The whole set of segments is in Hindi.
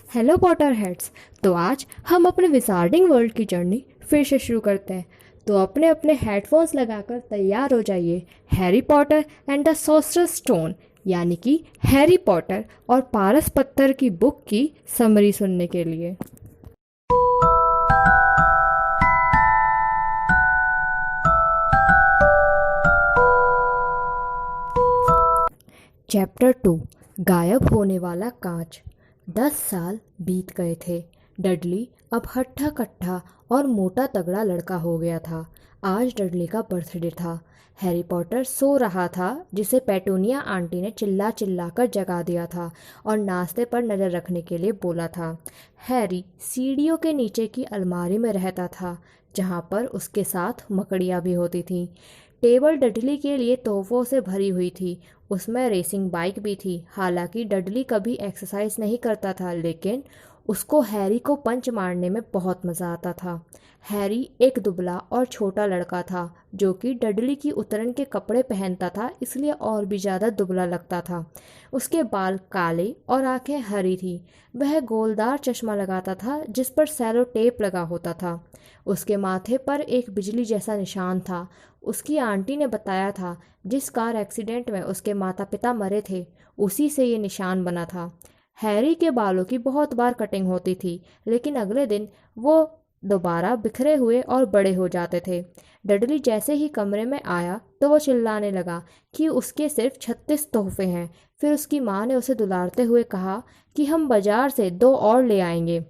Hello Potter heads. तो आज हम अपने विजार्डिंग वर्ल्ड की जर्नी फिर से शुरू करते हैं। तो अपने अपने हेडफोन्स लगाकर तैयार हो जाइए Harry Potter and the sorcerer's stone यानी कि हैरी पॉटर और पारस पत्थर की बुक की समरी सुनने के लिए। चैप्टर 2 गायब होने वाला कांच। 10 साल बीत गए थे। डडली अब हट्ठा कट्ठा और मोटा तगड़ा लड़का हो गया था। आज डडली का बर्थडे था। हैरी पॉटर सो रहा था जिसे पेटूनिया आंटी ने चिल्ला चिल्ला कर जगा दिया था और नाश्ते पर नज़र रखने के लिए बोला था। हैरी सीढ़ियों के नीचे की अलमारी में रहता था जहाँ पर उसके साथ मकड़ियाँ भी होती थीं। टेबल डडली के लिए तोहफों से भरी हुई थी। उसमें रेसिंग बाइक भी थी। हालांकि डडली कभी एक्सरसाइज नहीं करता था, लेकिन उसको हैरी को पंच मारने में बहुत मज़ा आता था। हैरी एक दुबला और छोटा लड़का था जो कि डडली की उतरन के कपड़े पहनता था, इसलिए और भी ज़्यादा दुबला लगता था। उसके बाल काले और आंखें हरी थी। वह गोलदार चश्मा लगाता था जिस पर सेलो टेप लगा होता था। उसके माथे पर एक बिजली जैसा निशान था। उसकी आंटी ने बताया था जिस कार एक्सीडेंट में उसके माता पिता मरे थे उसी से ये निशान बना था। हैरी के बालों की बहुत बार कटिंग होती थी, लेकिन अगले दिन वो दोबारा बिखरे हुए और बड़े हो जाते थे। डडली जैसे ही कमरे में आया तो वो चिल्लाने लगा कि उसके सिर्फ 36 तोहफे हैं। फिर उसकी माँ ने उसे दुलारते हुए कहा कि हम बाजार से 2 और ले आएंगे।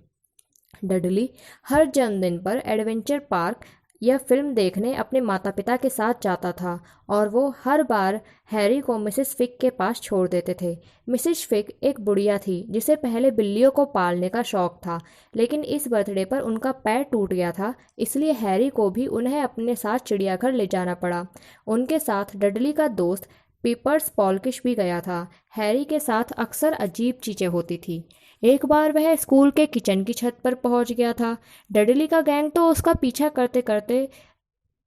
डडली हर जन्मदिन पर एडवेंचर पार्क या फिल्म देखने अपने माता पिता के साथ जाता था और वो हर बार हैरी को मिसेस फिक के पास छोड़ देते थे। मिसेस फिक एक बुढ़िया थी जिसे पहले बिल्लियों को पालने का शौक था, लेकिन इस बर्थडे पर उनका पैर टूट गया था, इसलिए हैरी को भी उन्हें अपने साथ चिड़ियाघर ले जाना पड़ा। उनके साथ डडली का दोस्त पीपर्स पॉलकिश भी गया था। हैरी के साथ अक्सर अजीब चीज़ें होती थी। एक बार वह स्कूल के किचन की छत पर पहुंच गया था। डडली का गैंग तो उसका पीछा करते करते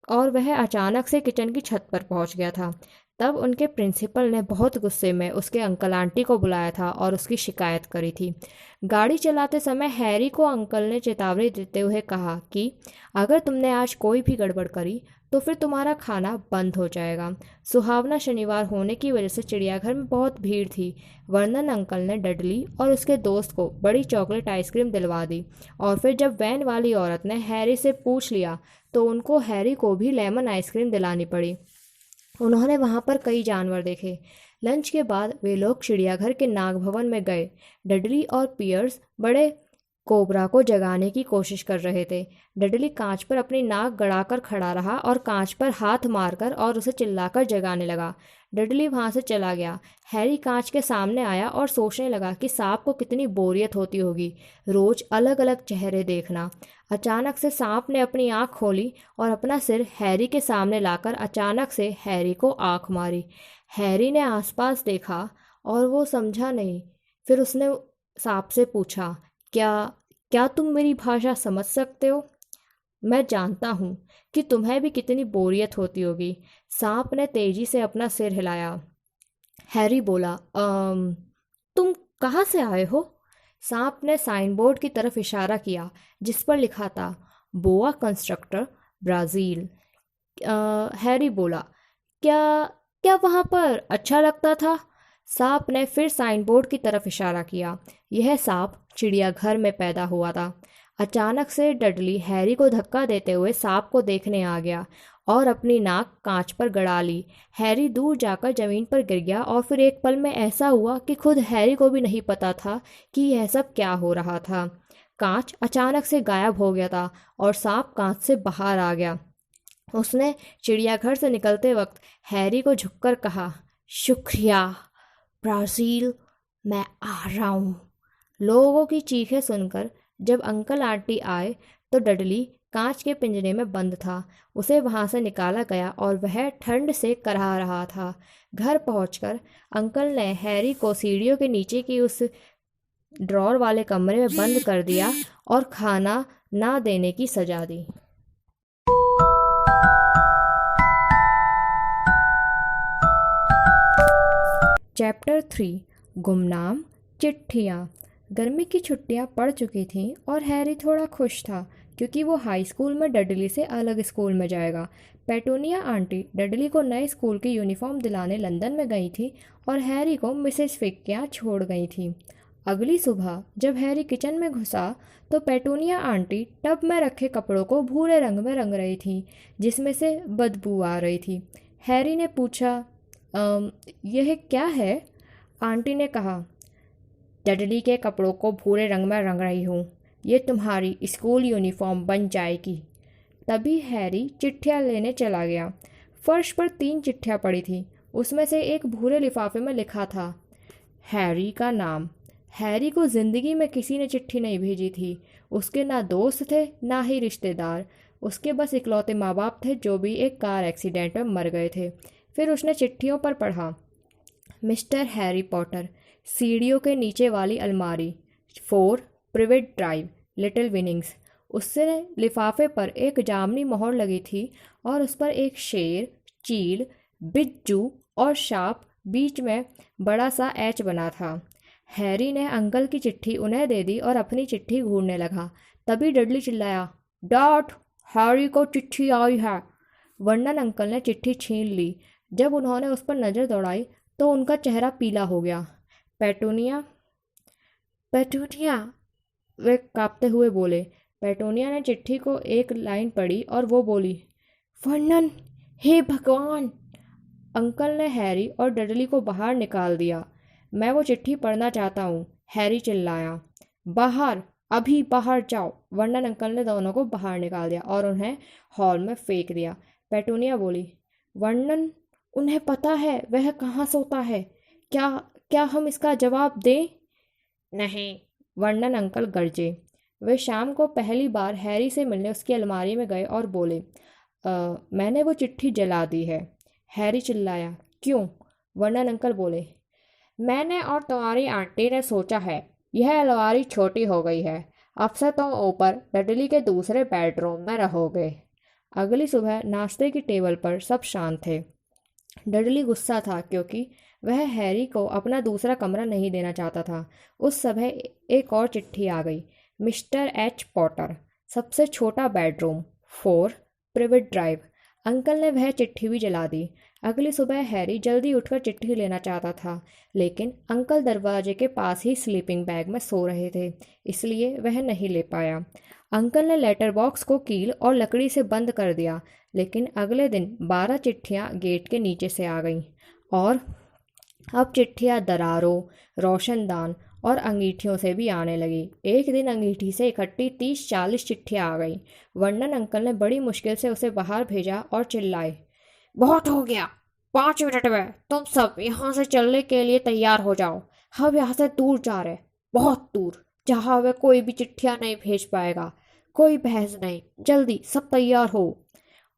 और वह अचानक से किचन की छत पर पहुंच गया था। तब उनके प्रिंसिपल ने बहुत गुस्से में उसके अंकल आंटी को बुलाया था और उसकी शिकायत करी थी। गाड़ी चलाते समय हैरी को अंकल ने चेतावनी देते हुए कहा कि अगर तुमने आज कोई भी गड़बड़ करी तो फिर तुम्हारा खाना बंद हो जाएगा। सुहावना शनिवार होने की वजह से चिड़ियाघर में बहुत भीड़ थी। वर्नन अंकल ने डडली और उसके दोस्त को बड़ी चॉकलेट आइसक्रीम दिलवा दी और फिर जब वैन वाली औरत ने हैरी से पूछ लिया तो उनको हैरी को भी लेमन आइसक्रीम दिलानी पड़ी। उन्होंने वहाँ पर कई जानवर देखे। लंच के बाद वे लोग चिड़ियाघर के नाग भवन में गए। डडली और पियर्स बड़े कोबरा को जगाने की कोशिश कर रहे थे। डडली कांच पर अपनी नाक गड़ाकर खड़ा रहा और कांच पर हाथ मारकर और उसे चिल्लाकर जगाने लगा। डडली वहां से चला गया। हैरी कांच के सामने आया और सोचने लगा कि सांप को कितनी बोरियत होती होगी, रोज अलग अलग चेहरे देखना। अचानक से सांप ने अपनी आंख खोली और अपना सिर हैरी के सामने लाकर अचानक से हैरी को आंख मारी। हैरी ने आसपास देखा और वो समझा नहीं। फिर उसने सांप से पूछा, क्या क्या तुम मेरी भाषा समझ सकते हो? मैं जानता हूँ कि तुम्हें भी कितनी बोरियत होती होगी। सांप ने तेजी से अपना सिर हिलाया। हैरी बोला, तुम कहाँ से आए हो? सांप ने साइन बोर्ड की तरफ इशारा किया जिस पर लिखा था बोआ कंस्ट्रक्टर, ब्राज़ील। हैरी बोला, क्या क्या वहाँ पर अच्छा लगता था? सांप ने फिर साइन बोर्ड की तरफ इशारा किया। यह सांप चिड़ियाघर में पैदा हुआ था। अचानक से डडली हैरी को धक्का देते हुए सांप को देखने आ गया और अपनी नाक कांच पर गड़ा ली। हैरी दूर जाकर जमीन पर गिर गया और फिर एक पल में ऐसा हुआ कि खुद हैरी को भी नहीं पता था कि यह सब क्या हो रहा था। कांच अचानक से गायब हो गया था और सांप कांच से बाहर आ गया। उसने चिड़ियाघर से निकलते वक्त हैरी को झुककर कहा, शुक्रिया ब्राज़ील, मैं आ रहा हूँ। लोगों की चीखें सुनकर जब अंकल आंटी आए तो डडली कांच के पिंजरे में बंद था। उसे वहां से निकाला गया और वह ठंड से कराह रहा था। घर पहुंचकर अंकल ने हैरी को सीढ़ियों के नीचे की उस ड्रॉर वाले कमरे में बंद कर दिया और खाना ना देने की सजा दी। चैप्टर 3 गुमनाम चिट्ठियाँ। गर्मी की छुट्टियां पड़ चुकी थीं और हैरी थोड़ा खुश था क्योंकि वो हाई स्कूल में डडली से अलग स्कूल में जाएगा। पेटूनिया आंटी डडली को नए स्कूल की यूनिफॉर्म दिलाने लंदन में गई थी और हैरी को मिसेस फिक के यहाँ छोड़ गई थी। अगली सुबह जब हैरी किचन में घुसा तो पेटूनिया आंटी टब में रखे कपड़ों को भूरे रंग में रंग रही थी जिसमें से बदबू आ रही थी। हैरी ने पूछा, यह क्या है?" आंटी ने कहा, "डडली के कपड़ों को भूरे रंग में रंग रही हूँ। ये तुम्हारी स्कूल यूनिफॉर्म बन जाएगी।" तभी हैरी चिट्ठियाँ लेने चला गया। फर्श पर 3 चिट्ठियाँ पड़ी थी। उसमें से एक भूरे लिफाफे में लिखा था, हैरी का नाम। हैरी को ज़िंदगी में किसी ने चिट्ठी नहीं भेजी थी। उसके ना दोस्त थे ना ही रिश्तेदार। उसके बस इकलौते माँ बाप थे जो भी एक कार एक्सीडेंट में मर गए थे। फिर उसने चिट्ठियों पर पढ़ा, मिस्टर हैरी पॉटर, सीढ़ियों के नीचे वाली अलमारी, 4 प्रिवेट ड्राइव, लिटिल विनिंग्स। उससे लिफाफे पर एक जामनी मोहर लगी थी और उस पर एक शेर, चील, बिज्जू और सांप, बीच में बड़ा सा एच बना था। हैरी ने अंकल की चिट्ठी उन्हें दे दी और अपनी चिट्ठी घूरने लगा। तभी डडली चिल्लाया, डॉट, हैरी को चिट्ठी आई है। वर्नन अंकल ने चिट्ठी छीन ली। जब उन्होंने उस पर नज़र दौड़ाई तो उनका चेहरा पीला हो गया। पेटूनिया, पेटूनिया, वे कांपते हुए बोले। पेटूनिया ने चिट्ठी को एक लाइन पढ़ी और वो बोली, वर्नन, हे भगवान! अंकल ने हैरी और डडली को बाहर निकाल दिया। मैं वो चिट्ठी पढ़ना चाहता हूँ, हैरी चिल्लाया। बाहर, अभी बाहर जाओ। वर्नन अंकल ने दोनों को बाहर निकाल दिया और उन्हें हॉल में फेंक दिया। पेटूनिया बोली, वर्नन, उन्हें पता है वह कहाँ सोता है। क्या क्या हम इसका जवाब दें? नहीं, वर्नन अंकल गरजे। वे शाम को पहली बार हैरी से मिलने उसकी अलमारी में गए और बोले, मैंने वो चिट्ठी जला दी है। हैरी चिल्लाया, क्यों? वर्नन अंकल बोले, मैंने और तुम्हारी आंटी ने सोचा है यह अलमारी छोटी हो गई है। अब से तुम ऊपर डडली के दूसरे बेडरूम में रहोगे। अगली सुबह नाश्ते की टेबल पर सब शांत थे। डडली गुस्सा था क्योंकि वह हैरी को अपना दूसरा कमरा नहीं देना चाहता था। उस समय एक और चिट्ठी आ गई, मिस्टर एच पॉटर, सबसे छोटा बेडरूम, 4 प्रिवेट ड्राइव। अंकल ने वह चिट्ठी भी जला दी। अगली सुबह हैरी जल्दी उठकर चिट्ठी लेना चाहता था, लेकिन अंकल दरवाजे के पास ही स्लीपिंग बैग में सो रहे थे, इसलिए वह नहीं ले पाया। अंकल ने लेटर बॉक्स को कील और लकड़ी से बंद कर दिया, लेकिन अगले दिन 12 चिट्ठियाँ गेट के नीचे से आ गईं और अब चिट्ठियाँ दरारों, रोशनदान और अंगीठियों से भी आने लगी। एक दिन अंगीठी से इकट्ठी 30-40 चिट्ठियाँ आ गईं। वर्नन अंकल ने बड़ी मुश्किल से उसे बाहर भेजा और चिल्लाए, बहुत हो गया, 5 मिनट में तुम सब यहाँ से चलने के लिए तैयार हो जाओ। हम यहाँ से दूर जा रहे, बहुत दूर, जहाँ वे कोई भी चिट्ठियाँ नहीं भेज पाएगा। कोई बहस नहीं, जल्दी सब तैयार हो।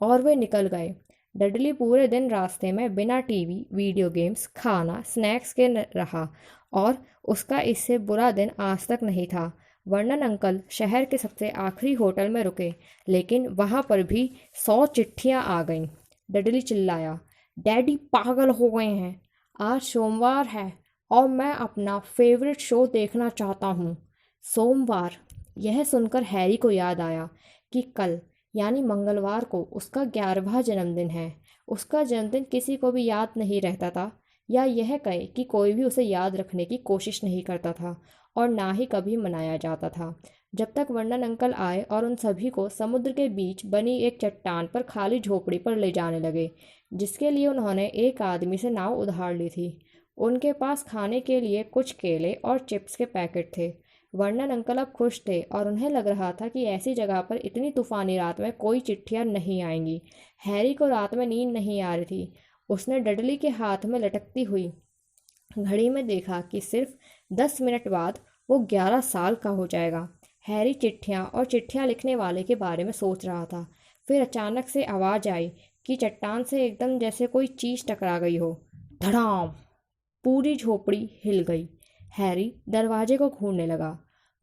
और वे निकल गए। डडली पूरे दिन रास्ते में बिना टीवी, वीडियो गेम्स, खाना, स्नैक्स के रहा और उसका इससे बुरा दिन आज तक नहीं था। वर्नन अंकल शहर के सबसे आखिरी होटल में रुके, लेकिन वहाँ पर भी 100 चिट्ठियाँ आ गईं। डडली चिल्लाया, डैडी पागल हो गए हैं। आज सोमवार है और मैं अपना फेवरेट शो देखना चाहता हूँ। सोमवार, यह सुनकर हैरी को याद आया कि कल यानी मंगलवार को उसका 11वां जन्मदिन है। उसका जन्मदिन किसी को भी याद नहीं रहता था, या यह कहे कि कोई भी उसे याद रखने की कोशिश नहीं करता था और ना ही कभी मनाया जाता था, जब तक वर्नन अंकल आए और उन सभी को समुद्र के बीच बनी एक चट्टान पर खाली झोपड़ी पर ले जाने लगे, जिसके लिए उन्होंने एक आदमी से नाव उधार ली थी। उनके पास खाने के लिए कुछ केले और चिप्स के पैकेट थे। वर्नन अंकल अब खुश थे और उन्हें लग रहा था कि ऐसी जगह पर इतनी तूफानी रात में कोई चिट्ठियाँ नहीं आएंगी। हैरी को रात में नींद नहीं आ रही थी। उसने डडली के हाथ में लटकती हुई घड़ी में देखा कि सिर्फ 10 मिनट बाद वो 11 साल का हो जाएगा। हैरी चिट्ठियाँ और चिट्ठियाँ लिखने वाले के बारे में सोच रहा था। फिर अचानक से आवाज़ आई कि चट्टान से एकदम जैसे कोई चीज़ टकरा गई हो। धड़ाम! पूरी झोपड़ी हिल गई। हैरी दरवाजे को घूरने लगा।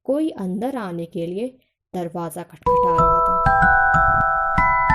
कोई अंदर आने के लिए दरवाज़ा खटखटा रहा